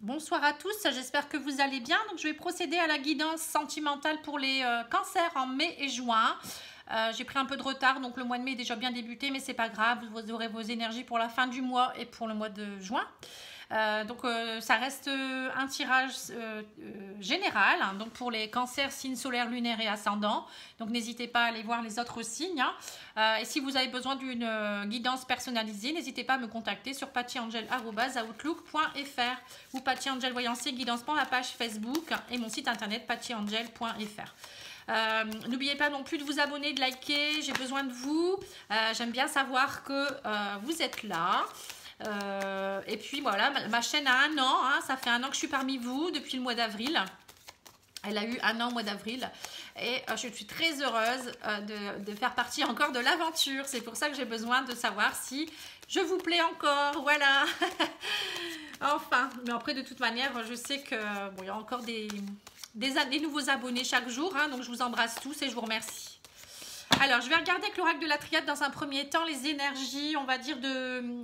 Bonsoir à tous, j'espère que vous allez bien. Donc, je vais procéder à la guidance sentimentale pour les cancers en mai et juin. J'ai pris un peu de retard, donc le mois de mai est déjà bien débuté, mais c'est pas grave, vous aurez vos énergies pour la fin du mois et pour le mois de juin. Ça reste un tirage général, hein, donc pour les cancers, signes solaires, lunaires et ascendants. Donc n'hésitez pas à aller voir les autres signes. Hein. Et si vous avez besoin d'une guidance personnalisée, n'hésitez pas à me contacter sur pattyangel@outlook.fr ou pattyangel voyance et guidance pour la page Facebook et mon site internet pattyangel.fr. N'oubliez pas non plus de vous abonner, de liker, j'ai besoin de vous. J'aime bien savoir que vous êtes là. Et puis voilà, ma chaîne a 1 an, hein, ça fait 1 an que je suis parmi vous depuis le mois d'avril. Elle a eu 1 an au mois d'avril et je suis très heureuse de faire partie encore de l'aventure. C'est pour ça que j'ai besoin de savoir si je vous plais encore, voilà. Enfin, mais après de toute manière, je sais que bon, il y a encore des nouveaux abonnés chaque jour, hein, donc je vous embrasse tous et je vous remercie. Alors, je vais regarder avec l'oracle de la triade dans un premier temps les énergies, on va dire,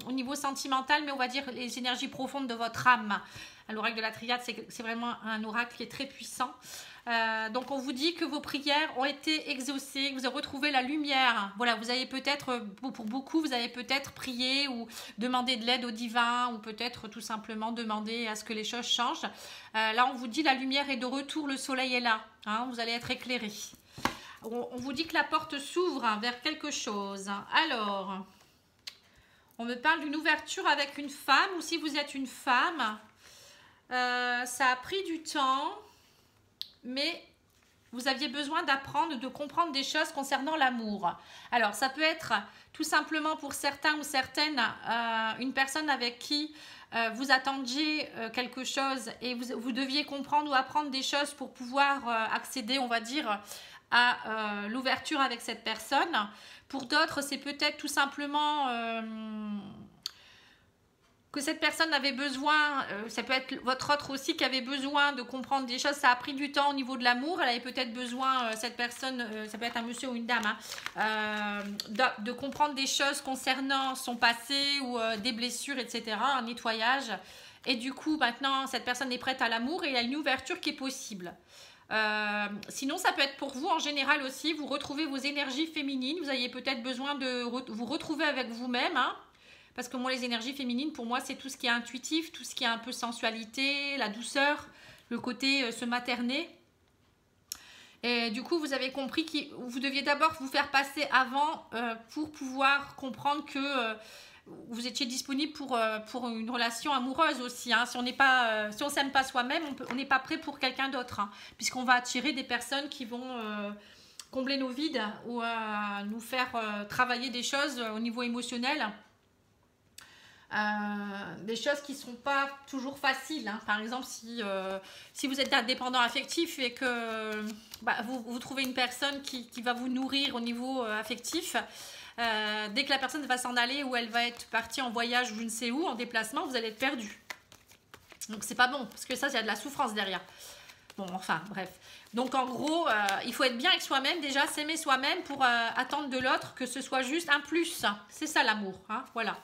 au niveau sentimental, mais on va dire les énergies profondes de votre âme. L'oracle de la triade, c'est vraiment un oracle qui est très puissant. Donc, on vous dit que vos prières ont été exaucées, que vous avez retrouvé la lumière. Voilà, vous avez peut-être, pour beaucoup, vous avez peut-être prié ou demandé de l'aide au divin ou peut-être tout simplement demandé à ce que les choses changent. Là, on vous dit la lumière est de retour, le soleil est là. Hein, vous allez être éclairé. On vous dit que la porte s'ouvre vers quelque chose. Alors, on me parle d'une ouverture avec une femme, ou si vous êtes une femme, ça a pris du temps, mais vous aviez besoin d'apprendre, de comprendre des choses concernant l'amour. Alors, ça peut être tout simplement pour certains ou certaines, une personne avec qui vous attendiez quelque chose et vous deviez comprendre ou apprendre des choses pour pouvoir accéder, on va dire, à l'ouverture avec cette personne. Pour d'autres, c'est peut-être tout simplement que cette personne avait besoin, ça peut être votre autre aussi qui avait besoin de comprendre des choses, ça a pris du temps au niveau de l'amour, elle avait peut-être besoin, cette personne, ça peut être un monsieur ou une dame, hein, de comprendre des choses concernant son passé ou des blessures, etc., un nettoyage. Et du coup, maintenant, cette personne est prête à l'amour et il y a une ouverture qui est possible. Sinon, ça peut être pour vous en général aussi, vous retrouvez vos énergies féminines, vous avez peut-être besoin de vous retrouver avec vous-même, hein, parce que moi les énergies féminines, pour moi c'est tout ce qui est intuitif, tout ce qui est un peu sensualité, la douceur, le côté se materner. Et du coup vous avez compris que vous deviez d'abord vous faire passer avant pour pouvoir comprendre que vous étiez disponible pour une relation amoureuse aussi. Hein. Si on ne s'aime pas soi-même, on n'est pas prêt pour quelqu'un d'autre. Hein, puisqu'on va attirer des personnes qui vont combler nos vides ou nous faire travailler des choses au niveau émotionnel. Des choses qui ne sont pas toujours faciles. Hein. Par exemple, si vous êtes indépendant affectif et que vous trouvez une personne qui va vous nourrir au niveau affectif, dès que la personne va s'en aller ou elle va être partie en voyage ou je ne sais où, en déplacement, vous allez être perdu. Donc c'est pas bon, parce que ça, il y a de la souffrance derrière. Bon, enfin, bref. Donc en gros, il faut être bien avec soi-même, déjà, s'aimer soi-même pour attendre de l'autre que ce soit juste un plus. C'est ça l'amour, hein, voilà.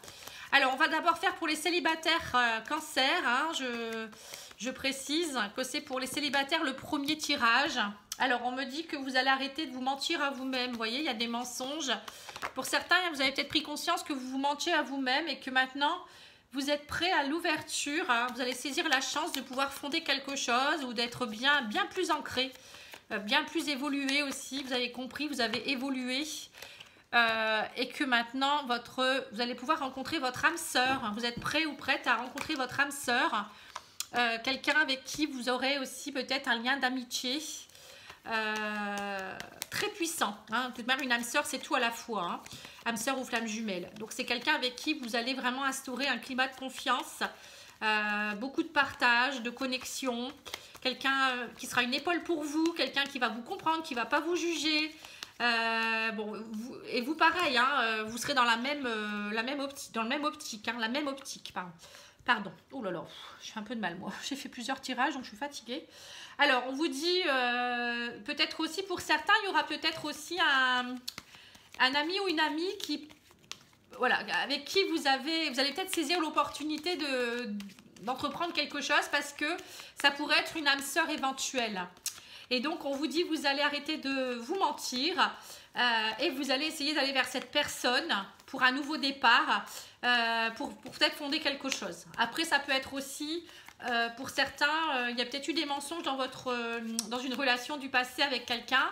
Alors, on va d'abord faire pour les célibataires cancer, hein, je précise que c'est pour les célibataires le premier tirage. Alors, on me dit que vous allez arrêter de vous mentir à vous-même. Vous voyez, il y a des mensonges. Pour certains, vous avez peut-être pris conscience que vous vous mentiez à vous-même et que maintenant, vous êtes prêt à l'ouverture. Hein. Vous allez saisir la chance de pouvoir fonder quelque chose ou d'être bien plus ancré, bien plus évolué aussi. Vous avez compris, vous avez évolué. Et que maintenant, vous allez pouvoir rencontrer votre âme sœur. Vous êtes prêt ou prête à rencontrer votre âme sœur. Quelqu'un avec qui vous aurez aussi peut-être un lien d'amitié. Très puissant. Hein. Tout de même, une âme sœur, c'est tout à la fois. Hein. Âme sœur ou flamme jumelle. Donc, c'est quelqu'un avec qui vous allez vraiment instaurer un climat de confiance, beaucoup de partage, de connexion. Quelqu'un qui sera une épaule pour vous, quelqu'un qui va vous comprendre, qui ne va pas vous juger. Vous pareil, hein, vous serez dans la même optique, hein, la même optique, pardon. Oh là là, je fais un peu de mal moi. J'ai fait plusieurs tirages donc je suis fatiguée. Alors on vous dit peut-être aussi pour certains, il y aura peut-être aussi un ami ou une amie qui, voilà, avec qui vous allez peut-être saisir l'opportunité d'entreprendre quelque chose parce que ça pourrait être une âme sœur éventuelle. Et donc, on vous dit, vous allez arrêter de vous mentir et vous allez essayer d'aller vers cette personne pour un nouveau départ, pour peut-être fonder quelque chose. Après, ça peut être aussi, pour certains, il y a peut-être eu des mensonges dans une relation du passé avec quelqu'un.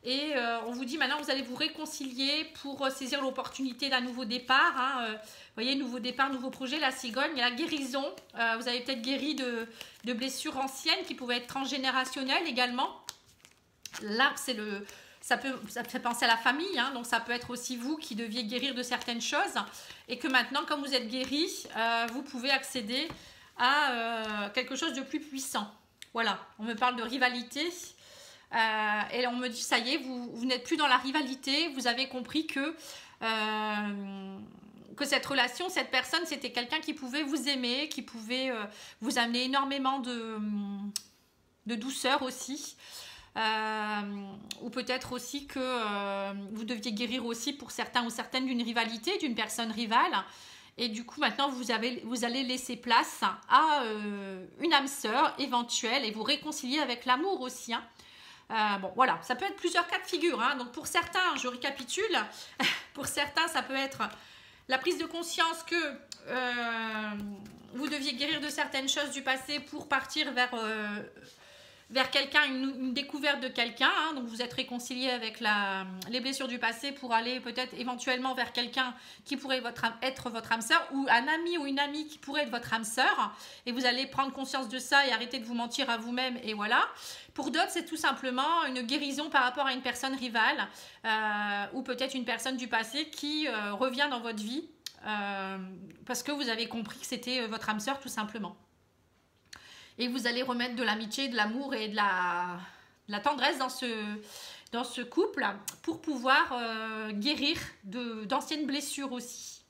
Et on vous dit maintenant vous allez vous réconcilier pour saisir l'opportunité d'un nouveau départ. Vous voyez, nouveau départ, nouveau projet, la cigogne, la guérison. Vous avez peut-être guéri de blessures anciennes qui pouvaient être transgénérationnelles également. Là, ça fait penser à la famille, donc ça peut être aussi vous qui deviez guérir de certaines choses. Et que maintenant, comme vous êtes guéri, vous pouvez accéder à quelque chose de plus puissant. Voilà, on me parle de rivalité. Et on me dit ça y est, vous n'êtes plus dans la rivalité, vous avez compris que cette relation, cette personne, c'était quelqu'un qui pouvait vous aimer, qui pouvait vous amener énormément de douceur aussi, ou peut-être aussi que vous deviez guérir aussi pour certains ou certaines d'une rivalité, d'une personne rivale. Et du coup, maintenant, vous allez laisser place à une âme sœur éventuelle et vous réconcilier avec l'amour aussi, bon, voilà, ça peut être plusieurs cas de figure. Donc, pour certains, je récapitule, pour certains, ça peut être la prise de conscience que vous deviez guérir de certaines choses du passé pour partir vers quelqu'un, une découverte de quelqu'un. Donc, vous êtes réconcilié avec les blessures du passé pour aller peut-être éventuellement vers quelqu'un qui pourrait être votre âme sœur ou un ami ou une amie qui pourrait être votre âme sœur. Et vous allez prendre conscience de ça et arrêter de vous mentir à vous-même. Et voilà. Pour d'autres, c'est tout simplement une guérison par rapport à une personne rivale ou peut-être une personne du passé qui revient dans votre vie parce que vous avez compris que c'était votre âme sœur tout simplement. Et vous allez remettre de l'amitié, de l'amour et de la tendresse dans ce couple pour pouvoir guérir d'anciennes blessures aussi.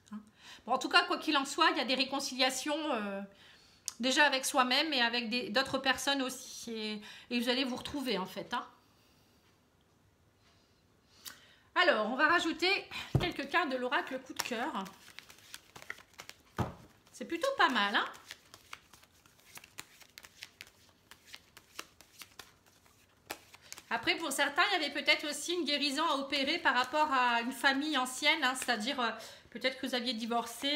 Bon, en tout cas, quoi qu'il en soit, il y a des réconciliations déjà avec soi-même et avec d'autres personnes aussi. Et vous allez vous retrouver en fait. Alors, on va rajouter quelques cartes de l'oracle coup de cœur. C'est plutôt pas mal, Après, pour certains, il y avait peut-être aussi une guérison à opérer par rapport à une famille ancienne, c'est-à-dire peut-être que vous aviez divorcé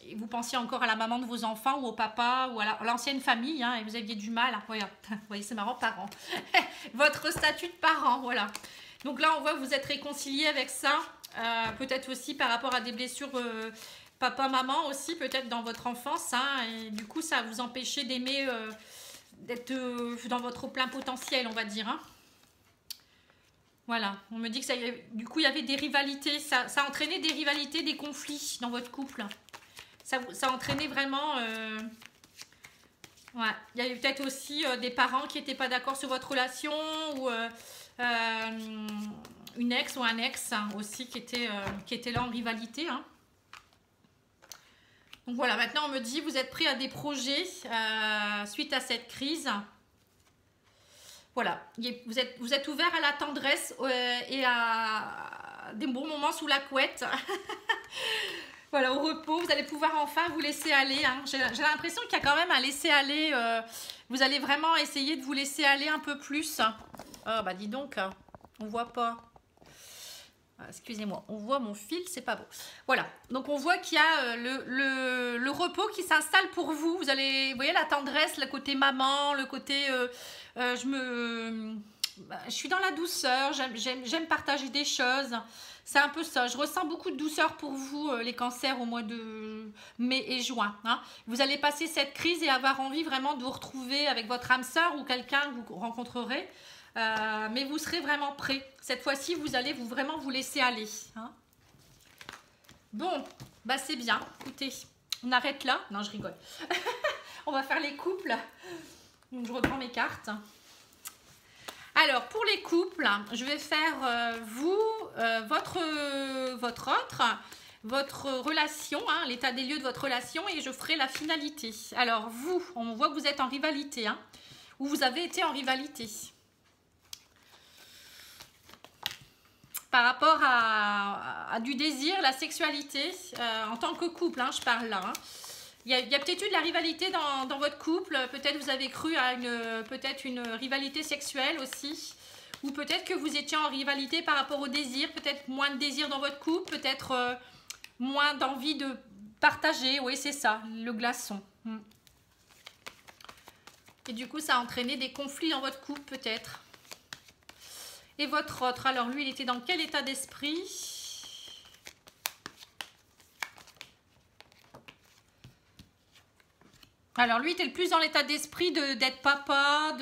et vous pensiez encore à la maman de vos enfants ou au papa ou à l'ancienne famille et vous aviez du mal. Voilà, vous voyez, c'est marrant, parents. Votre statut de parent, voilà. Donc là, on voit que vous êtes réconcilié avec ça, peut-être aussi par rapport à des blessures papa-maman aussi, peut-être dans votre enfance. Et du coup, ça vous empêchait d'aimer... d'être dans votre plein potentiel, on va dire. Voilà, on me dit que du coup, il y avait des rivalités. Ça entraînait des rivalités, des conflits dans votre couple. Ça entraînait vraiment... Ouais. Il y avait peut-être aussi des parents qui n'étaient pas d'accord sur votre relation ou une ex ou un ex aussi qui était là en rivalité. Donc voilà, maintenant on me dit, vous êtes prêts à des projets suite à cette crise. Voilà, vous êtes ouvert à la tendresse et à des bons moments sous la couette. Voilà, au repos, vous allez pouvoir enfin vous laisser aller. J'ai l'impression qu'il y a quand même un laisser aller. Vous allez vraiment essayer de vous laisser aller un peu plus. Oh bah dis donc, on voit pas. Excusez-moi, on voit mon fil, c'est pas beau. Voilà, donc on voit qu'il y a le repos qui s'installe pour vous. Vous voyez la tendresse, le côté maman, le côté je suis dans la douceur, j'aime partager des choses. C'est un peu ça, je ressens beaucoup de douceur pour vous les cancers au mois de mai et juin. Vous allez passer cette crise et avoir envie vraiment de vous retrouver avec votre âme sœur ou quelqu'un que vous rencontrerez. Mais vous serez vraiment prêts. Cette fois-ci, vous allez vraiment vous laisser aller. Bon, bah c'est bien. Écoutez, on arrête là. Non, je rigole. On va faire les couples. Donc, je reprends mes cartes. Alors, pour les couples, je vais faire votre relation, l'état des lieux de votre relation et je ferai la finalité. Alors, vous, on voit que vous êtes en rivalité, ou vous avez été en rivalité. Par rapport à du désir, la sexualité, en tant que couple, je parle là. Il y a peut-être eu de la rivalité dans votre couple. Peut-être vous avez cru à peut-être une rivalité sexuelle aussi. Ou peut-être que vous étiez en rivalité par rapport au désir. Peut-être moins de désir dans votre couple. Peut-être moins d'envie de partager. Oui, c'est ça, le glaçon. Et du coup, ça a entraîné des conflits dans votre couple peut-être. Et votre autre, alors lui, il était dans quel état d'esprit? Alors lui, il était le plus dans l'état d'esprit d'être papa,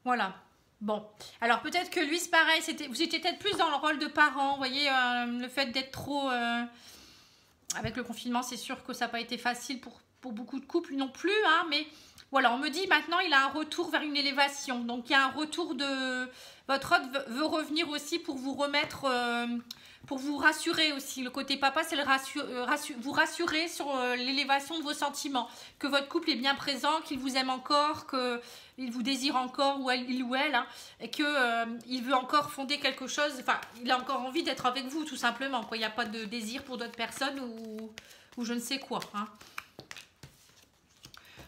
voilà. Bon. Alors peut-être que lui, c'est pareil, vous étiez peut-être plus dans le rôle de parent, vous voyez, le fait d'être trop... avec le confinement, c'est sûr que ça n'a pas été facile pour beaucoup de couples non plus, hein, mais voilà, on me dit maintenant il a un retour vers une élévation. Donc il y a un retour de... Votre hôte veut revenir aussi pour vous remettre... pour vous rassurer aussi. Le côté papa, c'est vous rassurer sur l'élévation de vos sentiments. Que votre couple est bien présent, qu'il vous aime encore, qu'il vous désire encore, ou il ou elle, hein, et qu'il veut encore fonder quelque chose. Enfin, il a encore envie d'être avec vous, tout simplement. Il n'y a pas de désir pour d'autres personnes ou je ne sais quoi. Hein.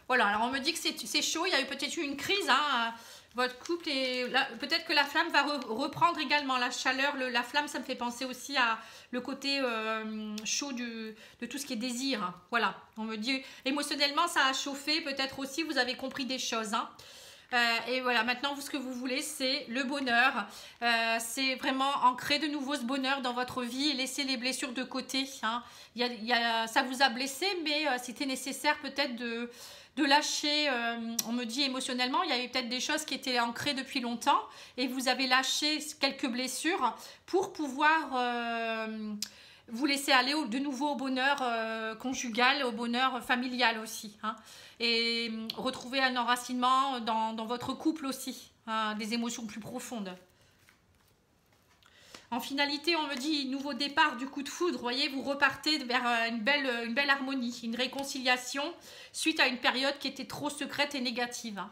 Voilà, alors on me dit que c'est chaud. Il y a eu peut-être eu une crise, hein, votre couple est... Peut-être que la flamme va reprendre également la chaleur. La flamme, ça me fait penser aussi à le côté chaud de tout ce qui est désir. Voilà, on me dit émotionnellement, ça a chauffé. Peut-être aussi, vous avez compris des choses. Hein. Et voilà, maintenant, ce que vous voulez, c'est le bonheur. C'est vraiment ancrer de nouveau ce bonheur dans votre vie et laisser les blessures de côté. Hein. Ça vous a blessé, mais c'était nécessaire peut-être de lâcher, on me dit émotionnellement, il y avait peut-être des choses qui étaient ancrées depuis longtemps et vous avez lâché quelques blessures pour pouvoir vous laisser aller de nouveau au bonheur conjugal, au bonheur familial aussi. Hein, et retrouver un enracinement dans votre couple aussi, hein, des émotions plus profondes. En finalité, on me dit nouveau départ du coup de foudre. Vous voyez, vous repartez vers une belle harmonie, une réconciliation suite à une période qui était trop secrète et négative.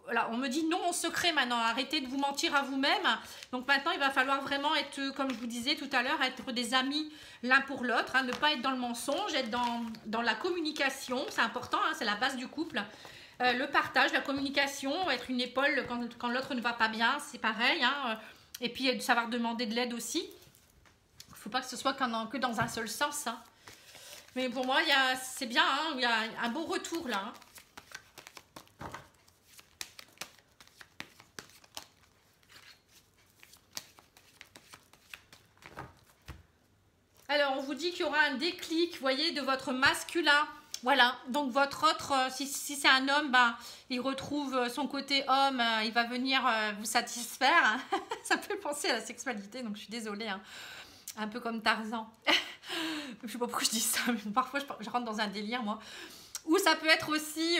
Voilà, on me dit non au secret maintenant. Arrêtez de vous mentir à vous-même. Donc maintenant, il va falloir vraiment être, comme je vous disais tout à l'heure, être des amis l'un pour l'autre. Hein, ne pas être dans le mensonge, être dans la communication. C'est important, hein, c'est la base du couple. Le partage, la communication, être une épaule quand l'autre ne va pas bien, c'est pareil. Hein, et puis, de savoir demander de l'aide aussi. Il ne faut pas que ce soit que dans un seul sens. Hein. Mais pour moi, c'est bien. Hein, il y a un bon retour là. Hein. Alors, on vous dit qu'il y aura un déclic, vous voyez, de votre masculin. Voilà, donc votre autre, si c'est un homme, ben, il retrouve son côté homme, il va venir vous satisfaire. Ça me fait penser à la sexualité, donc je suis désolée. Hein. Un peu comme Tarzan. Je ne sais pas pourquoi je dis ça, mais parfois je rentre dans un délire, moi. Ou ça peut être aussi,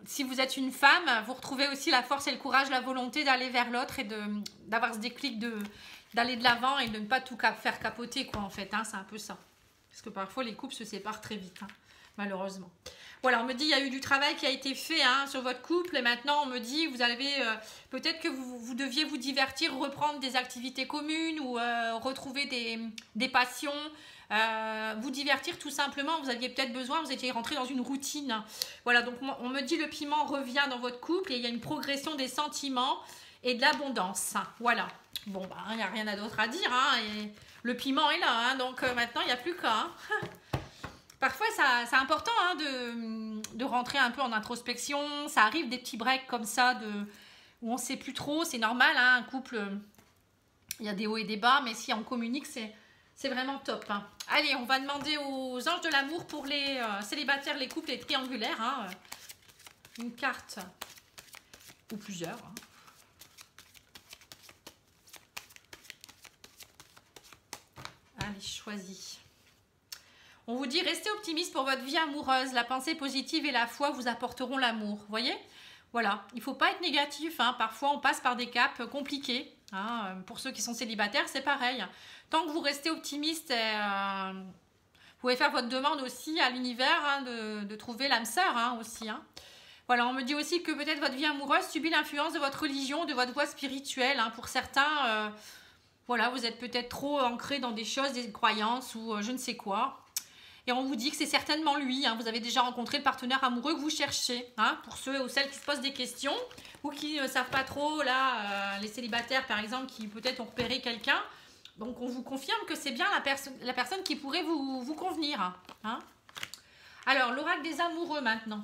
si vous êtes une femme, vous retrouvez aussi la force et le courage, la volonté d'aller vers l'autre et d'avoir ce déclic d'aller de l'avant et de ne pas tout faire capoter, quoi, en fait. Hein, c'est un peu ça. Parce que parfois, les couples se séparent très vite, hein, malheureusement. Voilà, on me dit qu'il y a eu du travail qui a été fait hein, sur votre couple. Et maintenant, on me dit, vous avez peut-être que vous deviez vous divertir, reprendre des activités communes ou retrouver des passions. Vous divertir tout simplement. Vous aviez peut-être besoin, vous étiez rentré dans une routine. Voilà, donc on me dit le piment revient dans votre couple et il y a une progression des sentiments et de l'abondance. Voilà. Bon, bah, il n'y a rien d'autre à dire. Hein, et le piment est là, hein, donc maintenant, il n'y a plus qu'à. Hein. Parfois, c'est important hein, de rentrer un peu en introspection. Ça arrive des petits breaks comme ça où on ne sait plus trop. C'est normal, hein, un couple, il y a des hauts et des bas, mais si on communique, c'est vraiment top. Hein. Allez, on va demander aux anges de l'amour pour les célibataires, les couples, les triangulaires. Hein, une carte ou plusieurs. Hein. Allez, choisis. On vous dit, restez optimiste pour votre vie amoureuse. La pensée positive et la foi vous apporteront l'amour. Vous voyez? Voilà, il ne faut pas être négatif. Hein. Parfois, on passe par des caps compliqués. Hein. Pour ceux qui sont célibataires, c'est pareil. Tant que vous restez optimiste, vous pouvez faire votre demande aussi à l'univers hein, de trouver l'âme sœur hein, aussi. Hein. Voilà, on me dit aussi que peut-être votre vie amoureuse subit l'influence de votre religion, de votre voie spirituelle. Hein. Pour certains... voilà, vous êtes peut-être trop ancré dans des choses, des croyances ou je ne sais quoi. Et on vous dit que c'est certainement lui. Hein. Vous avez déjà rencontré le partenaire amoureux que vous cherchez. Hein, pour ceux ou celles qui se posent des questions ou qui ne savent pas trop, là, les célibataires par exemple, qui peut-être ont repéré quelqu'un. Donc on vous confirme que c'est bien la personne qui pourrait vous convenir. Hein. Alors, l'oracle des amoureux maintenant.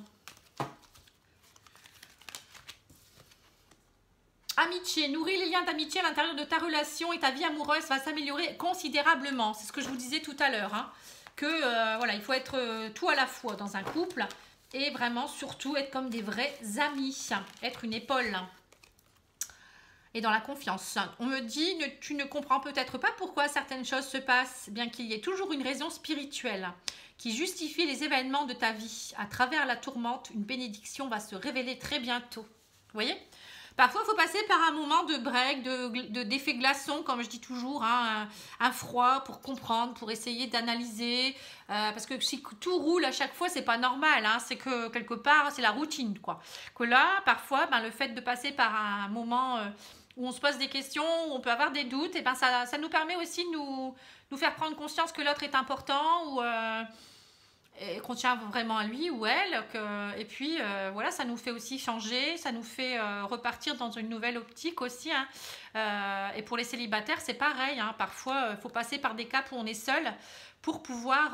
Amitié, nourrir les liens d'amitié à l'intérieur de ta relation et ta vie amoureuse va s'améliorer considérablement. C'est ce que je vous disais tout à l'heure. Hein. Que voilà, il faut être tout à la fois dans un couple et vraiment surtout être comme des vrais amis, être une épaule et dans la confiance. On me dit, tu ne comprends peut-être pas pourquoi certaines choses se passent, bien qu'il y ait toujours une raison spirituelle qui justifie les événements de ta vie. À travers la tourmente, une bénédiction va se révéler très bientôt. Vous voyez ? Parfois, il faut passer par un moment de break, d'effet glaçon, comme je dis toujours, hein, un froid pour comprendre, pour essayer d'analyser. Parce que si tout roule à chaque fois, c'est pas normal. Hein, c'est que quelque part, c'est la routine, quoi. Que là, parfois, ben, le fait de passer par un moment où on se pose des questions, où on peut avoir des doutes, et ben, ça nous permet aussi de nous faire prendre conscience que l'autre est important ou et qu'on tient vraiment à lui ou elle, et puis voilà, ça nous fait aussi changer, ça nous fait repartir dans une nouvelle optique aussi, hein. Et pour les célibataires c'est pareil, hein. Parfois il faut passer par des caps où on est seul pour pouvoir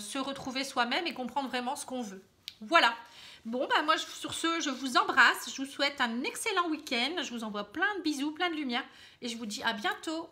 se retrouver soi-même et comprendre vraiment ce qu'on veut. Voilà. Bon, bah moi sur ce, je vous embrasse, je vous souhaite un excellent week-end, je vous envoie plein de bisous, plein de lumière et je vous dis à bientôt.